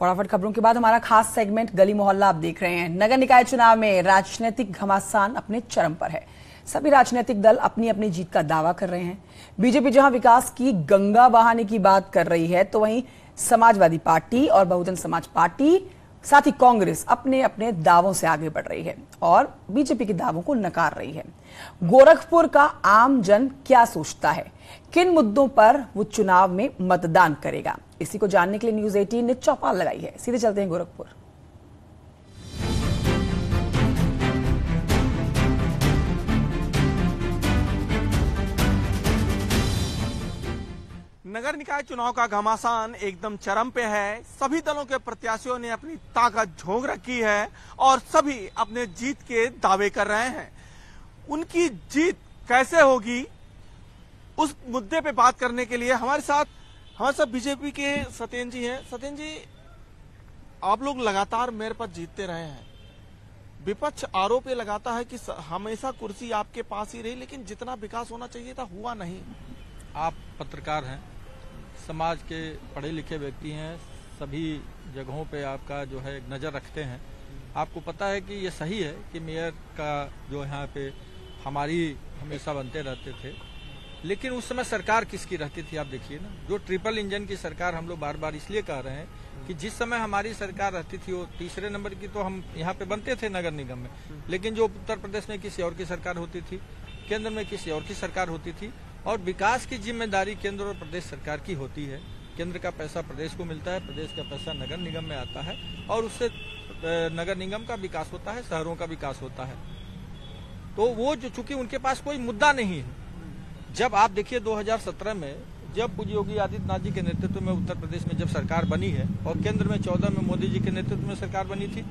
फटाफट खबरों के बाद हमारा खास सेगमेंट गली मोहल्ला आप देख रहे हैं। नगर निकाय चुनाव में राजनीतिक घमासान अपने चरम पर है। सभी राजनीतिक दल अपनी अपनी जीत का दावा कर रहे हैं। बीजेपी जहां विकास की गंगा बहाने की बात कर रही है, तो वहीं समाजवादी पार्टी और बहुजन समाज पार्टी साथ ही कांग्रेस अपने अपने दावों से आगे बढ़ रही है और बीजेपी के दावों को नकार रही है। गोरखपुर का आम जन क्या सोचता है, किन मुद्दों पर वो चुनाव में मतदान करेगा, इसी को जानने के लिए न्यूज 18 ने चौपाल लगाई है। सीधे चलते हैं गोरखपुर। नगर निकाय चुनाव का घमासान एकदम चरम पे है। सभी दलों के प्रत्याशियों ने अपनी ताकत झोंक रखी है और सभी अपने जीत के दावे कर रहे हैं। उनकी जीत कैसे होगी, उस मुद्दे पे बात करने के लिए हमारे साथ बीजेपी के सत्येन जी हैं। सत्येन जी, आप लोग लगातार मेयर पद जीतते रहे हैं। विपक्ष आरोप ये लगाता है कि हमेशा कुर्सी आपके पास ही रही, लेकिन जितना विकास होना चाहिए था हुआ नहीं। आप पत्रकार हैं, समाज के पढ़े लिखे व्यक्ति हैं, सभी जगहों पे आपका जो है नजर रखते हैं। आपको पता है कि ये सही है कि मेयर का जो यहाँ पे हमारी हमेशा बनते रहते थे, लेकिन उस समय सरकार किसकी रहती थी आप देखिए ना। जो ट्रिपल इंजन की सरकार हम लोग बार बार इसलिए कह रहे हैं कि जिस समय हमारी सरकार रहती थी वो तीसरे नंबर की, तो हम यहाँ पे बनते थे नगर निगम में, लेकिन जो उत्तर प्रदेश में किसी और की सरकार होती थी, केंद्र में किसी और की सरकार होती थी, और विकास की जिम्मेदारी केंद्र और प्रदेश सरकार की होती है। केंद्र का पैसा प्रदेश को मिलता है, प्रदेश का पैसा नगर निगम में आता है और उससे नगर निगम का विकास होता है, शहरों का विकास होता है। तो वो जो चूंकि उनके पास कोई मुद्दा नहीं है। जब आप देखिए 2017 में जब पूज्य योगी आदित्यनाथ जी के नेतृत्व में उत्तर प्रदेश में जब सरकार बनी है और केंद्र में 14 में मोदी जी के नेतृत्व में सरकार बनी थी,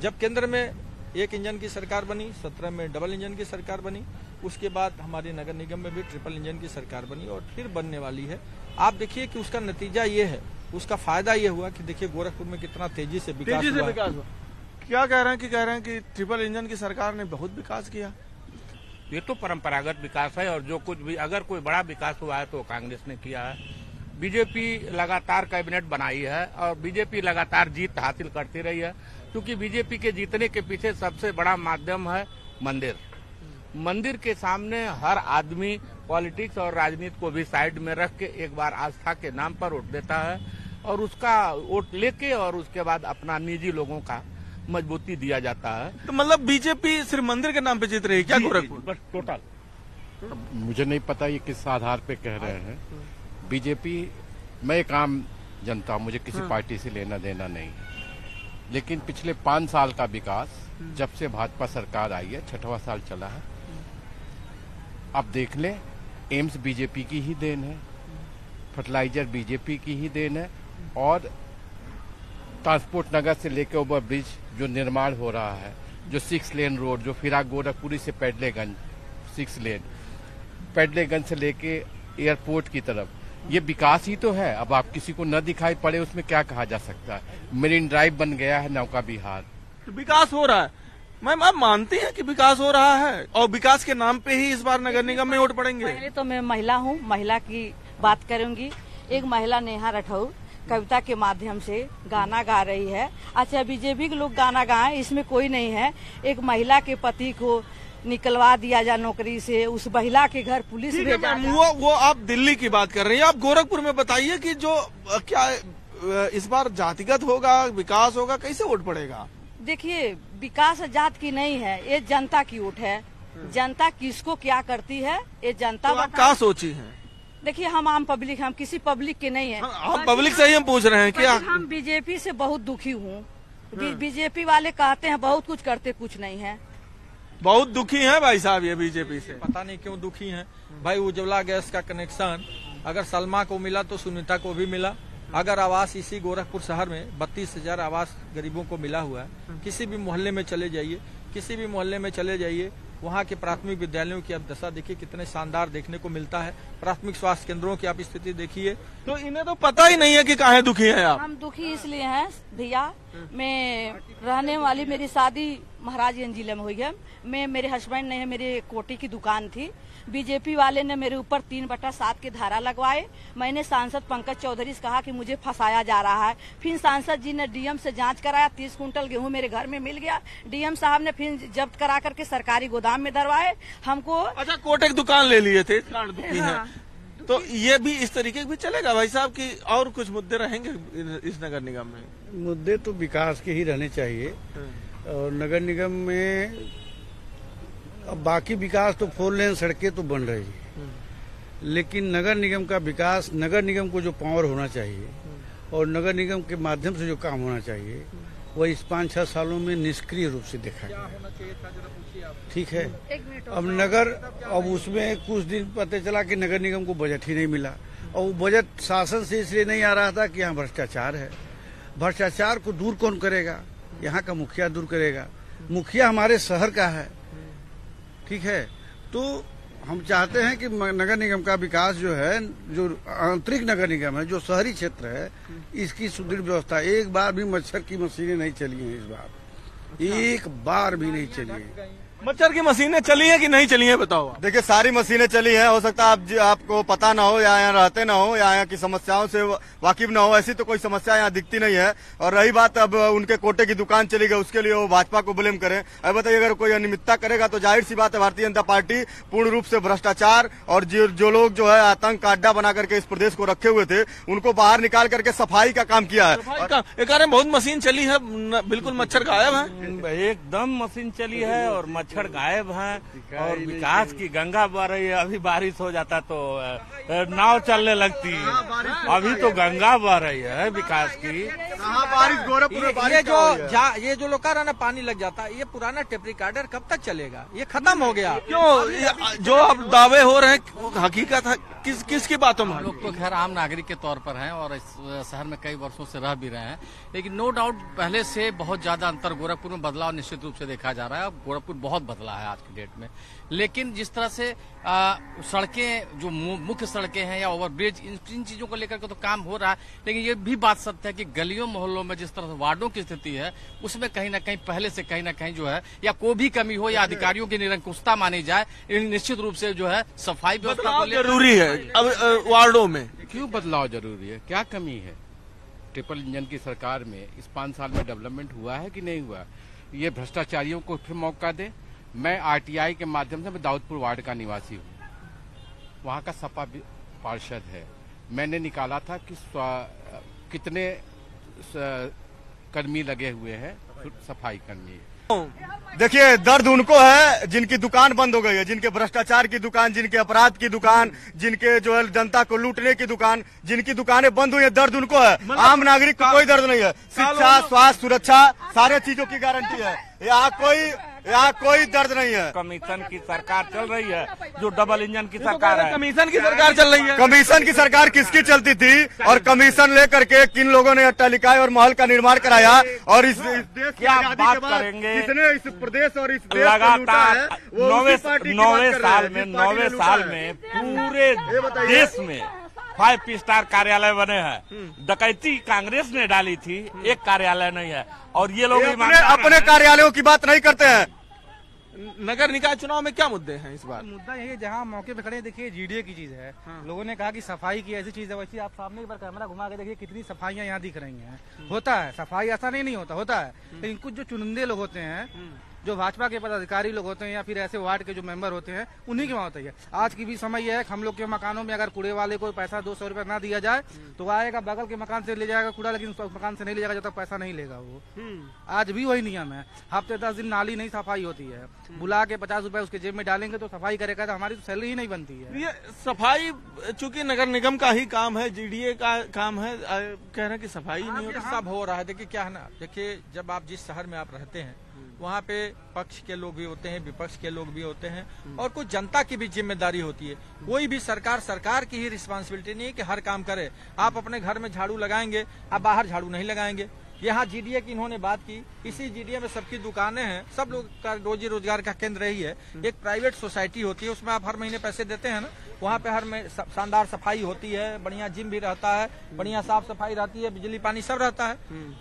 जब केंद्र में एक इंजन की सरकार बनी, 17 में डबल इंजन की सरकार बनी, उसके बाद हमारे नगर निगम में भी ट्रिपल इंजन की सरकार बनी और फिर बनने वाली है। आप देखिए कि उसका नतीजा ये है, उसका फायदा ये हुआ कि देखिए गोरखपुर में कितना तेजी से विकास हुआ। क्या कह रहे हैं कि ट्रिपल इंजन की सरकार ने बहुत विकास किया। ये तो परंपरागत विकास है और जो कुछ भी अगर कोई बड़ा विकास हुआ है तो कांग्रेस ने किया है। बीजेपी लगातार कैबिनेट बनाई है और बीजेपी लगातार जीत हासिल करती रही है, क्योंकि बीजेपी के जीतने के पीछे सबसे बड़ा माध्यम है मंदिर। मंदिर के सामने हर आदमी पॉलिटिक्स और राजनीति को भी साइड में रख के एक बार आस्था के नाम पर वोट देता है और उसका वोट लेके और उसके बाद अपना निजी लोगों का मजबूती दिया जाता है। तो मतलब बीजेपी सिर्फ मंदिर के नाम पे जीत रही है क्या गोरखपुर? बस टोटल मुझे नहीं पता ये किस आधार पे कह रहे हैं। बीजेपी, मैं एक आम जनता हूं, मुझे किसी पार्टी से लेना देना नहीं है, लेकिन पिछले 5 साल का विकास जब से भाजपा सरकार आई है, 6वां साल चला है, आप देख लें, एम्स बीजेपी की ही देन है, फर्टिलाइजर बीजेपी की ही देन है, और ट्रांसपोर्ट नगर से लेकर ओवर ब्रिज जो निर्माण हो रहा है, जो 6 लेन रोड जो फिरा गोरखपुरी से पैडलेगंज 6 लेन, पैडलेगंज से लेके एयरपोर्ट की तरफ, ये विकास ही तो है। अब आप किसी को न दिखाई पड़े उसमें क्या कहा जा सकता है। मेरीन ड्राइव बन गया है नौका विहार, तो विकास हो रहा है। मैम, आप मानते हैं कि विकास हो रहा है और विकास के नाम पे ही इस बार नगर निगम में वोट पड़ेंगे? पहले तो मैं महिला हूँ, महिला की बात करूंगी। एक महिला नेहा राठौर कविता के माध्यम से गाना गा रही है। अच्छा, बीजेपी के लोग गाना गाएं, इसमें कोई नहीं है। एक महिला के पति को निकलवा दिया जा नौकरी से, उस महिला के घर पुलिस भेजा। वो आप दिल्ली की बात कर रही हैं, आप गोरखपुर में बताइए कि जो क्या इस बार जातिगत होगा, विकास होगा, कैसे वोट पड़ेगा? देखिए, विकास जात की नहीं है, ये जनता की वोट है। जनता किसको क्या करती है ये जनता। तो आप क्या सोची है? देखिए, हम आम पब्लिक, हम किसी पब्लिक के नहीं है। आप पब्लिक से ही हम पूछ रहे हैं क्या? हम बीजेपी से बहुत दुखी हूँ। बीजेपी वाले कहते हैं बहुत कुछ, करते कुछ नहीं है। बहुत दुखी हैं भाई साहब ये बीजेपी से। पता नहीं क्यों दुखी हैं भाई। उज्ज्वला गैस का कनेक्शन अगर सलमा को मिला तो सुनीता को भी मिला। अगर आवास इसी गोरखपुर शहर में 32,000 आवास गरीबों को मिला हुआ है। किसी भी मोहल्ले में चले जाइए, किसी भी मोहल्ले में चले जाइए, वहाँ के प्राथमिक विद्यालयों की आप दशा देखिए, कितने शानदार देखने को मिलता है। प्राथमिक स्वास्थ्य केंद्रों की आप स्थिति देखिए। तो इन्हें तो पता ही नहीं है कि काहे दुखी हैं आप। हम दुखी इसलिए हैं भैया मैं रहने वाली, मेरी शादी महाराजगंज जिले में हुई है। मैं, मेरे हस्बैंड ने, मेरी कोटी की दुकान थी। बीजेपी वाले ने मेरे ऊपर 3/7 के धारा लगवाए। मैंने सांसद पंकज चौधरी से कहा कि मुझे फंसाया जा रहा है। फिर सांसद जी ने डीएम से जांच कराया, 30 कुंटल गेहूं मेरे घर में मिल गया। डीएम साहब ने फिर जब्त करा करके सरकारी गोदाम में दरवाए हमको। अच्छा, कोटे की दुकान ले लिए थे, हाँ। तो ये भी इस तरीके भी चलेगा भाई साहब कि और कुछ मुद्दे रहेंगे इस नगर निगम में? मुद्दे तो विकास के ही रहने चाहिए और नगर निगम में अब बाकी विकास तो 4 लेन सड़कें तो बन रही है, लेकिन नगर निगम का विकास, नगर निगम को जो पावर होना चाहिए और नगर निगम के माध्यम से जो काम होना चाहिए वह इस 5-6 सालों में निष्क्रिय रूप से देखा गया। ठीक है, अब उसमें कुछ दिन पता चला कि नगर निगम को बजट ही नहीं मिला और वो बजट शासन से इसलिए नहीं आ रहा था कि यहाँ भ्रष्टाचार है। भ्रष्टाचार को दूर कौन करेगा? यहाँ का मुखिया दूर करेगा। मुखिया हमारे शहर का है, ठीक है, तो हम चाहते हैं कि नगर निगम का विकास जो है, जो आंतरिक नगर निगम है, जो शहरी क्षेत्र है, इसकी सुदृढ़ व्यवस्था। एक बार भी मच्छर की मशीनें नहीं चली हैं इस बार, एक बार भी नहीं चली है। मच्छर की मशीनें चली है कि नहीं चली है बताओ? देखिए, सारी मशीनें चली हैं। हो सकता है आपको पता ना हो या यहाँ रहते ना हो या यहाँ की समस्याओं से वाकिफ ना हो, ऐसी तो कोई समस्या यहाँ दिखती नहीं है। और रही बात अब उनके कोटे की दुकान चली गई, उसके लिए वो भाजपा को ब्लेम करें। अब बताइए, अगर कोई अनियमितता करेगा तो जाहिर सी बात है भारतीय जनता पार्टी पूर्ण रूप से भ्रष्टाचार और जो लोग जो है आतंक का अड्डा बना करके इस प्रदेश को रखे हुए थे उनको बाहर निकाल करके सफाई का काम किया है। बहुत मशीन चली है, बिल्कुल मच्छर गायब है, एकदम मशीन चली है और मच्छर गायब है और विकास की गंगा बह रही है। अभी बारिश हो जाता तो नाव चलने लगती है, अभी तो गंगा बह रही है विकास की। बारिश गोरखपुर में बारिश ये जो लोग कह रहा ना पानी लग जाता है, ये पुराना टेप रिकॉर्डर कब तक चलेगा? ये खत्म हो गया। क्यों जो अब दावे हो रहे हैं हकीकत है किसकी बातों में? हम लोग तो खैर आम नागरिक के तौर पर हैं और इस शहर में कई वर्षों से रह भी रहे हैं, लेकिन नो डाउट पहले से बहुत ज्यादा अंतर गोरखपुर में बदलाव निश्चित रूप से देखा जा रहा है। अब गोरखपुर बहुत बदला है आज की डेट में, लेकिन जिस तरह से सड़कें, जो मुख्य सड़कें हैं या ओवरब्रिज, इन चीजों को लेकर के तो काम हो रहा है, लेकिन ये भी बात सत्य है कि गलियों मोहल्लों में जिस तरह से वार्डों की स्थिति है उसमें कहीं ना कहीं पहले से कहीं ना कहीं जो है या कोई भी कमी हो या अधिकारियों की निरंकुशता मानी जाए, निश्चित रूप से जो है सफाई व्यवस्था को जरूरी है। अब वार्डों में क्यों बदलाव जरूरी है? क्या कमी है? ट्रिपल इंजन की सरकार में इस 5 साल में डेवलपमेंट हुआ है कि नहीं हुआ? ये भ्रष्टाचारियों को फिर मौका दे। मैं आरटीआई के माध्यम से, मैं दाऊदपुर वार्ड का निवासी हूँ, वहाँ का सपा पार्षद है। मैंने निकाला था कि कितने कर्मी लगे हुए हैं, सफाई कर्मी। देखिए, दर्द उनको है जिनकी दुकान बंद हो गई है, जिनके भ्रष्टाचार की दुकान, जिनके अपराध की दुकान, जिनके जो है जनता को लूटने की दुकान, जिनकी दुकानें बंद हुई है, दर्द उनको है। आम नागरिक को कोई दर्द नहीं है। शिक्षा, स्वास्थ्य, सुरक्षा, सारे चीजों की गारंटी है। यहाँ कोई दर्द नहीं है। कमीशन की सरकार चल रही है, जो डबल इंजन की सरकार है। कमीशन की सरकार चल रही है। कमीशन की सरकार किसकी चलती थी और कमीशन लेकर के किन लोगों ने अट्टालिकाएं और महल का निर्माण कराया और इस देश क्या बात करेंगे? जिसने इस प्रदेश और इस देश लगातार 9वें साल में पूरे देश में 5 स्टार कार्यालय बने हैं। डकैती कांग्रेस ने डाली थी, एक कार्यालय नहीं है और ये लोग अपने कार्यालयों की बात नहीं करते हैं। नगर निकाय चुनाव में क्या मुद्दे हैं इस बार? मुद्दा यही है, जहाँ मौके पे खड़े देखिए जीडीए की चीज है। लोगों ने कहा कि सफाई की ऐसी चीज है, वैसे आप सामने एक बार कैमरा घुमा के देखिए कितनी सफाइयां यहाँ दिख रही हैं। होता है सफाई, ऐसा नहीं होता है, लेकिन कुछ जो चुनिंदे लोग होते हैं, जो भाजपा के पदाधिकारी लोग होते हैं या फिर ऐसे वार्ड के जो मेंबर होते हैं, उन्हीं की वहाँ होती है। आज की भी समय यह है कि हम लोग के मकानों में अगर कूड़े वाले को पैसा 200 रुपया ना दिया जाए तो आएगा बगल के मकान से ले जाएगा कूड़ा, लेकिन उस मकान से नहीं ले जाएगा जब तक पैसा नहीं लेगा वो। आज भी वही नियम है। हफ्ते 10 दिन नाली नहीं सफाई होती है, बुला के 50 रुपए उसके जेब में डालेंगे तो सफाई करेगा, तो हमारी तो सैलरी ही नहीं बनती है। ये सफाई चूंकि नगर निगम का ही काम है, जीडीए का काम है, कह रहे हैं कि सफाई नहीं होती। सब हो रहा है। देखिए क्या है ना, देखिए जब आप जिस शहर में आप रहते हैं वहाँ पे पक्ष के लोग भी होते हैं, विपक्ष के लोग भी होते हैं और कुछ जनता की भी जिम्मेदारी होती है। कोई भी सरकार की ही रिस्पांसिबिलिटी नहीं है कि हर काम करे। आप अपने घर में झाड़ू लगाएंगे, आप बाहर झाड़ू नहीं लगाएंगे। यहाँ जीडीए की इन्होंने बात की, इसी जीडीए में सबकी दुकानें हैं, सब लोग का रोजी रोजगार का केंद्र रही है। एक प्राइवेट सोसाइटी होती है, उसमें आप हर महीने पैसे देते हैं ना, वहाँ पे हर में शानदार सफाई होती है, बढ़िया जिम भी रहता है, बढ़िया साफ सफाई रहती है, बिजली पानी सब रहता है।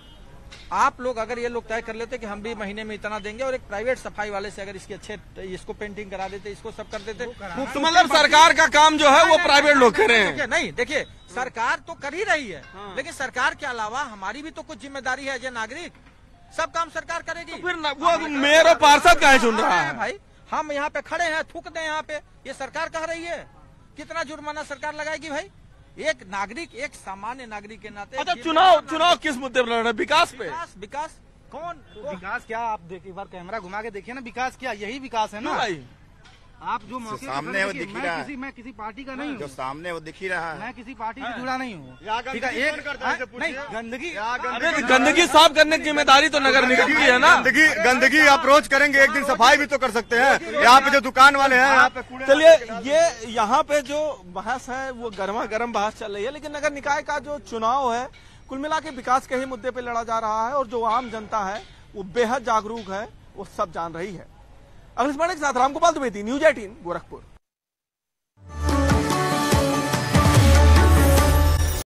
आप लोग अगर ये लोग तय कर लेते कि हम भी महीने में इतना देंगे और एक प्राइवेट सफाई वाले से अगर इसकी अच्छे इसको पेंटिंग करा देते, इसको सब कर देते, तो मतलब सरकार का काम जो है वो प्राइवेट लोग कर रहे हैं। नहीं देखिए, सरकार तो कर ही रही है, लेकिन सरकार के अलावा हमारी भी तो कुछ जिम्मेदारी है एज ए नागरिक। सब काम सरकार करेगी। तो फिर वो मेयर और पार्षद काहे चुन रहा है भाई? हम यहाँ पे खड़े हैं, थूक दें यहाँ पे, ये सरकार कह रही है। कितना जुर्माना सरकार लगाएगी भाई? एक नागरिक, एक सामान्य नागरिक के नाते। अच्छा, चुनाव किस मुद्दे पर लड़ रहे हैं? विकास पे? विकास कौन? तो विकास क्या, आप एक बार कैमरा घुमा के देखिए ना, विकास क्या, यही विकास है ना भाई। आप जो मौके सामने वो दिख रहा है, मैं किसी पार्टी का नहीं हूँ, जो सामने वो दिख ही रहा है, मैं किसी पार्टी से जुड़ा नहीं हूँ। ठीक है, नहीं गंदगी साफ करने की जिम्मेदारी तो नगर निगम की है ना। गंदगी अप्रोच करेंगे, एक दिन सफाई भी तो कर सकते हैं। यहाँ पे जो दुकान वाले हैं, यहाँ पे चलिए, ये यहाँ पे जो बहस है वो गर्मा गर्म बहस चल रही है, लेकिन नगर निकाय का जो चुनाव है कुल मिला के विकास के ही मुद्दे पे लड़ा जा रहा है और जो आम जनता है वो बेहद जागरूक है, वो सब जान रही है। अखिलेश पांडे के साथ रामगोपाल द्विवेदी, न्यूज़ 18 गोरखपुर।